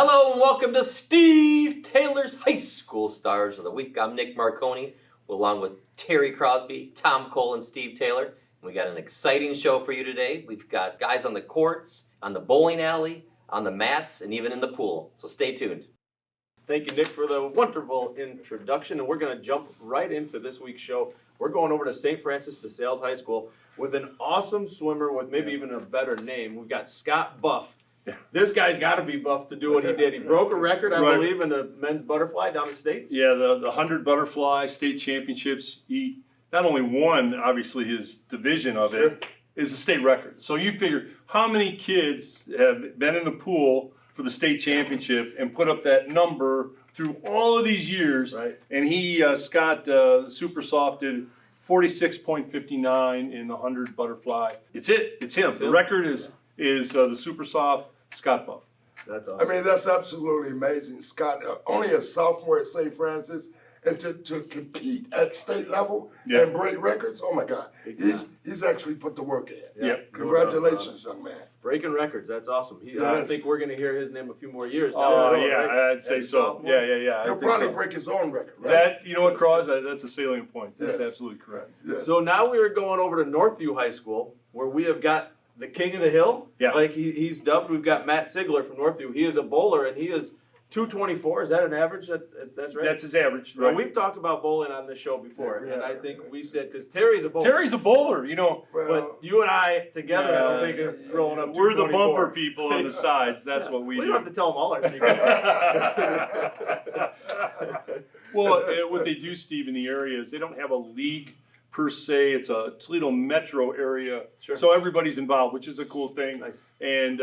Hello and welcome to Steve Taylor's High School Stars of the Week. I'm Nick Marconi, along with Terry Crosby, Tom Cole, and Steve Taylor. We got an exciting show for you today. We've got guys on the courts, on the bowling alley, on the mats, and even in the pool. So stay tuned. Thank you, Nick, for the wonderful introduction. And we're going to jump right into this week's show. We're going over to St. Francis de Sales High School with an awesome swimmer with maybe even a better name. We've got Scott Buff. This guy's got to be buff to do what he did. He broke a record, I believe, in the men's butterfly down in the States. Yeah, the 100 butterfly state championships. He not only won, obviously, his division of it is a state record. So you figure how many kids have been in the pool for the state championship and put up that number through all of these years. Right. And he, Scott, super soft, did 46.59 in the 100 butterfly. It's him. The record is the super soft Scott Buff. That's awesome. I mean, that's absolutely amazing. Scott, only a sophomore at St. Francis, and to compete at state level and break records, oh my God. He's actually put the work in. Yeah. Congratulations, young man. Breaking records, that's awesome. Yes. I think we're going to hear his name a few more years. Oh, down the road, yeah, right? I'd say As a so. sophomore? Yeah. He'll probably break his own record, right? That, you know what, Cross, that's a salient point. That's Yes. absolutely correct. Yes. So now we are going over to Northview High School, where we have got the king of the hill, like he's dubbed. We've got Matt Zigler from Northview. He is a bowler, and he is 224. Is that an average? That's right? That's his average, Well, right? we've talked about bowling on this show before, Yeah, and I think we said, because Terry's a bowler. Terry's a bowler, you know. But you and I together, I don't think is throwing up We're the 224. bumper people on the sides. That's what we We do. don't have to tell them all our secrets. Well, what they do, Steve, in the area is they don't have a league per se. It's a Toledo metro area. Sure. So everybody's involved, which is a cool thing. Nice. And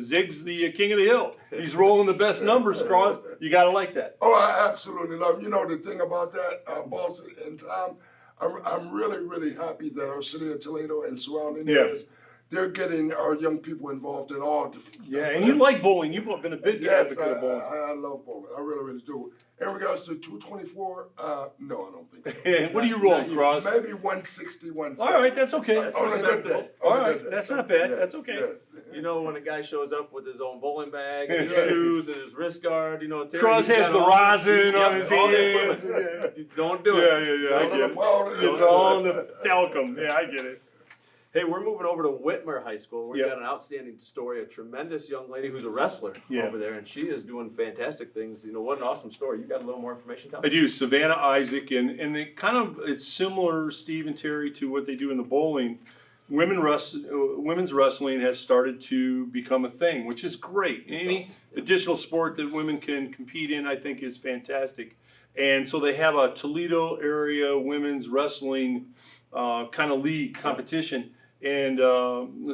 Zig's the king of the hill. He's rolling the best numbers, Cross. You got to like that. Oh, I absolutely love it. You know, the thing about that, boss and Tom, I'm really, really happy that our city of Toledo and surrounding areas, they're getting our young people involved in all different. Yeah, and you like bowling. You've been a big advocate of bowling. I love bowling. I really, really do. In regards to 224, no, I don't think so. What are you rolling, Cross? Maybe 160, 170. All right, that's okay. On a good day. All On a right, good day. that's not bad. Yes, That's okay. yes. You know, when a guy shows up with his own bowling bag and his shoes and his wrist guard, you know, Terry, Cross he's has got the all- rosin on his all the hands. equipment. Don't do it. Yeah, I All get the it. powder. It's all in the talcum. Yeah, I get it. Hey, we're moving over to Whitmer High School. We've Yeah. got an outstanding story, a tremendous young lady who's a wrestler over there, and she is doing fantastic things. You know, what an awesome story. You got a little more information, Tom? I do. Savannah Isaac, and they it's similar, Steve and Terry, to what they do in the bowling. Women's wrestling has started to become a thing, which is great. Any additional sport that women can compete in, I think, is fantastic. And so they have a Toledo area women's wrestling kind of league competition. And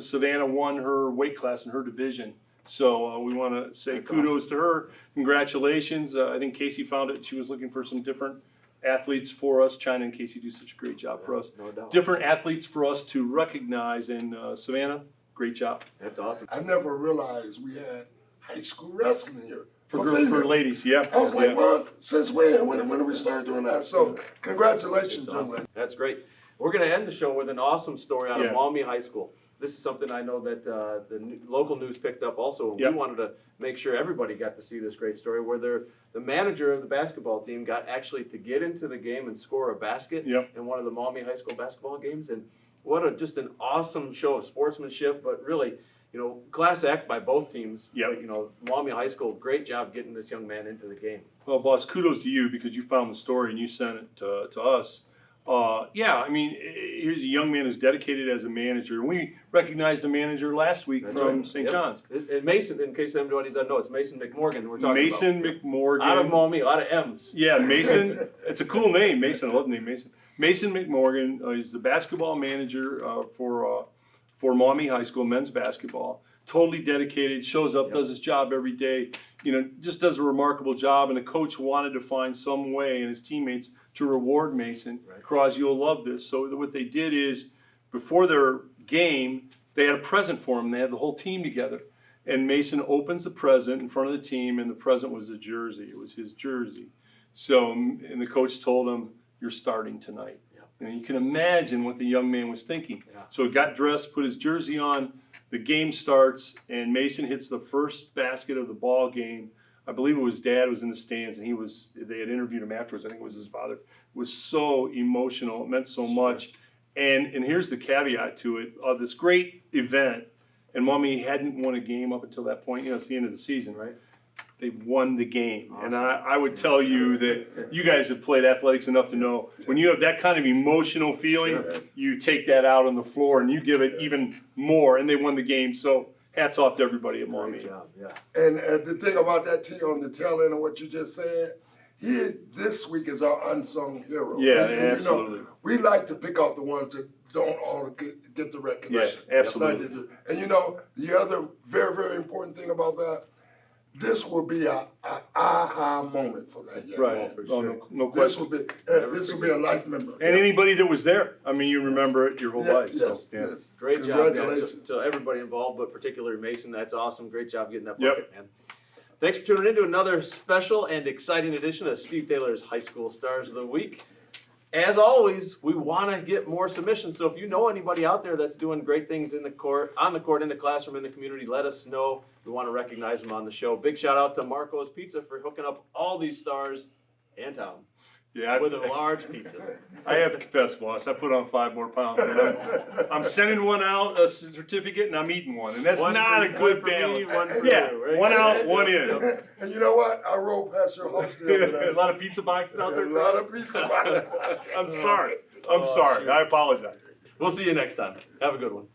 Savannah won her weight class in her division. So we want to say kudos to her. Congratulations. I think Casey found it. She was looking for some different athletes for us. China and Casey do such a great job for us. No doubt. Different athletes for us to recognize. And Savannah, great job. That's awesome. I never realized we had high school wrestling here. For females. ladies, yeah. I was like, well, since when? When did we start doing that? So, congratulations, That's awesome. gentlemen. That's great. We're going to end the show with an awesome story out of Yeah. Maumee High School. This is something I know that local news picked up also. And Yep. we wanted to make sure everybody got to see this great story where the manager of the basketball team got actually to get into the game and score a basket in one of the Maumee High School basketball games. And what just an awesome show of sportsmanship, but really, you know, class act by both teams. Yep. But, you know, Maumee High School, great job getting this young man into the game. Well, boss, kudos to you because you found the story and you sent it to us. Yeah, I mean, here's a young man who's dedicated as a manager. We recognized a manager last week from St. Yep. John's. And Mason, in case anybody doesn't know, it's Mason McMorgan we're talking Mason about. McMorgan. Out of Maumee, a lot of M's. Yeah, Mason. It's a cool name, Mason. I love the name Mason. Mason McMorgan is the basketball manager for Maumee High School men's basketball. Totally dedicated, shows up, does his job every day. You know, just does a remarkable job. And the coach wanted to find some way, and his teammates, to reward Mason. Right. Cross, you'll love this. So what they did is, before their game, they had a present for him. They had the whole team together. And Mason opens the present in front of the team, and the present was a jersey. It was his jersey. So, and the coach told him, "You're starting tonight." And you can imagine what the young man was thinking. Yeah. So he got dressed, put his jersey on, The game starts, and Mason hits the first basket of the ball game. I believe it was Dad was in the stands, and they had interviewed him afterwards. I think it was his father. It was so emotional. It meant so much. And here's the caveat to it. This great event, and Maumee hadn't won a game up until that point. You know, it's the end of the season, right? They won the game. Awesome. And I would tell you that you guys have played athletics enough to know when you have that kind of emotional feeling, Sure. you take that out on the floor and you give it even more. And they won the game. So hats off to everybody at Maumee. Great job, yeah. And the thing about that, T, on the tail end of what you just said, this week is our unsung hero. Yeah, And, absolutely. You know, we like to pick out the ones that don't all get the recognition. Yeah, absolutely. And you know, the other very, very important thing about that, this will be a aha moment for that young Right. man. for Oh, sure. no This question. will be a life member. And anybody that was there, I mean, you remember it your whole Yeah, life. yes, So, yeah. yes. Great job, guys, Congratulations. to everybody involved, but particularly Mason. That's awesome. Great job getting that Yep. bucket, man. Thanks for tuning in to another special and exciting edition of Steve Taylor's High School Stars of the Week. As always, we want to get more submissions. So if you know anybody out there that's doing great things in the court, on the court, in the classroom, in the community, let us know. We want to recognize them on the show. Big shout out to Marco's Pizza for hooking up all these stars and Tom Yeah, with a large pizza. I have to confess, boss, I put on 5 more pounds. Man. I'm sending one out, a certificate, and I'm eating one. And that's One not for- a good one for me, balance. one for Yeah, you, right? one out, one in. Yep. And you know what? I rode past your house the other day. A lot of pizza boxes out there. A lot of pizza boxes. I'm sorry. Oh, I'm sorry. shoot. I apologize. We'll see you next time. Have a good one.